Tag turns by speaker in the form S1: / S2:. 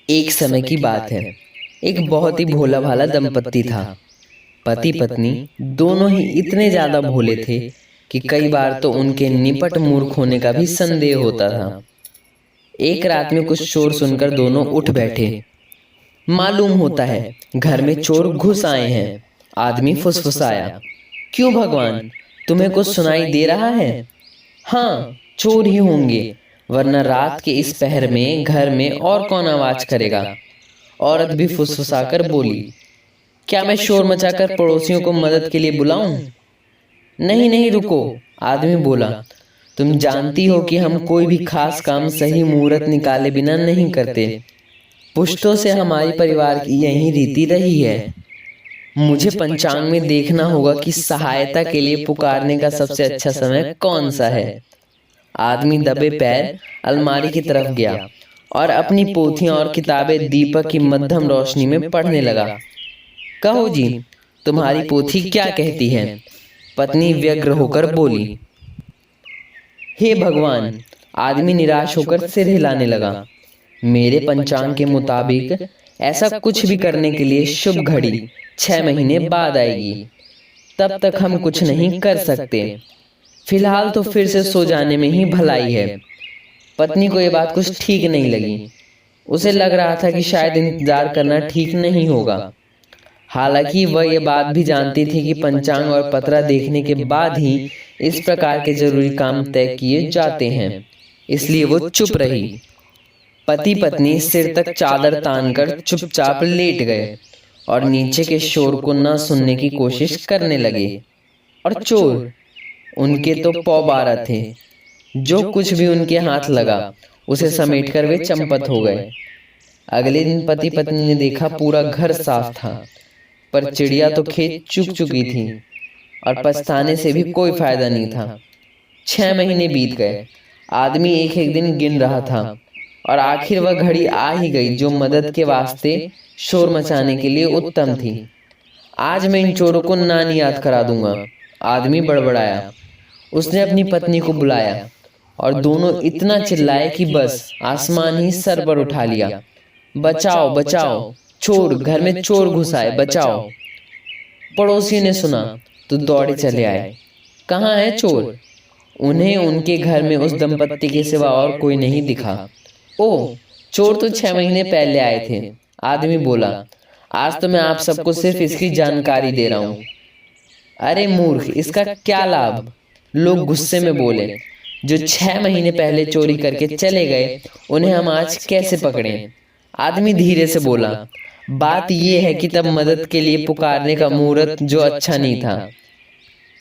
S1: एक समय की बात है। एक बहुत ही भोला भाला दंपत्ति था। पति पत्नी दोनों ही इतने ज्यादा भोले थे कि कई बार तो उनके निपट मूर्ख होने का भी संदेह होता था। एक रात में कुछ शोर सुनकर दोनों उठ बैठे। मालूम होता है घर में चोर घुस आए हैं। आदमी फुसफुसाया, क्यों भगवान, तुम्हें कुछ सुनाई दे रहा है? हाँ, चोर ही होंगे, वरना रात के इस पहर में घर में और कौन आवाज करेगा? औरत भी फुसफुसाकर बोली, क्या मैं शोर मचाकर पड़ोसियों को मदद के लिए बुलाऊं? नहीं नहीं रुको, आदमी बोला, तुम जानती हो कि हम कोई भी खास काम सही मुहूर्त निकाले बिना नहीं करते। पुश्तों से हमारी परिवार की यही रीति रही है। मुझे पंचांग में देखना होगा कि सहायता के लिए पुकारने का सबसे अच्छा समय कौन सा है। आदमी दबे पैर अलमारी की तरफ गया और अपनी पोथियां और किताबें दीपक की मध्यम रोशनी में पढ़ने लगा। कहो जी, तुम्हारी पोथी क्या कहती है? पत्नी व्यग्र होकर बोली। हे भगवान, आदमी निराश होकर सिर हिलाने लगा। मेरे पंचांग के मुताबिक ऐसा कुछ भी करने के लिए शुभ घड़ी 6 महीने बाद आएगी। तब तक हम कुछ नहीं कर सकते। फिलहाल तो फिर से सो जाने में ही भलाई है। पत्नी को यह बात कुछ ठीक नहीं लगी। उसे लग रहा था कि शायद इंतजार करना ठीक नहीं होगा। हालांकि वह यह बात भी जानती थी कि पंचांग और पतरा देखने के बाद ही इस प्रकार के जरूरी काम तय किए जाते हैं, इसलिए वो चुप रही। पति पत्नी सिर तक चादर तानकर चुपचाप लेट गए और नीचे के शोर को न सुनने की कोशिश करने लगे। और चोर, उनके तो पौ 12 थे। जो कुछ भी उनके हाथ लगा उसे समेटकर वे चंपत हो गए। अगले दिन पति पत्नी ने देखा पूरा घर साफ था, पर चिड़िया तो खेत चुग चुकी थी और पछताने से भी कोई फायदा नहीं था। 6 महीने बीत गए। आदमी एक एक दिन गिन रहा था और आखिर वह घड़ी आ ही गई जो मदद के वास्ते शोर मचाने के लिए उत्तम थी। आज मैं इन चोरों को नानी याद करा दूंगा, आदमी बड़बड़ाया। उसने अपनी पत्नी को बुलाया और दोनों इतना चिल्लाए कि बस आसमान ही सर पर उठा लिया। बचाओ बचाओ, चोर, घर में चोर घुस आए, बचाओ। पड़ोसी ने सुना तो दौड़े चले आए। कहाँ है चोर? उन्हें उनके घर में उस दंपत्ति के सिवा और कोई नहीं दिखा। ओह, चोर तो 6 महीने पहले आए थे, आदमी बोला। आज तो मैं आप सबको सिर्फ इसकी जानकारी दे रहा हूँ। अरे मूर्ख, इसका क्या लाभ? लोग गुस्से में बोले। जो 6 महीने पहले चोरी करके चले गए उन्हें हम आज कैसे पकड़ें? आदमी धीरे से बोला, बात यह है कि तब मदद के लिए पुकारने का मुहूर्त जो अच्छा नहीं था।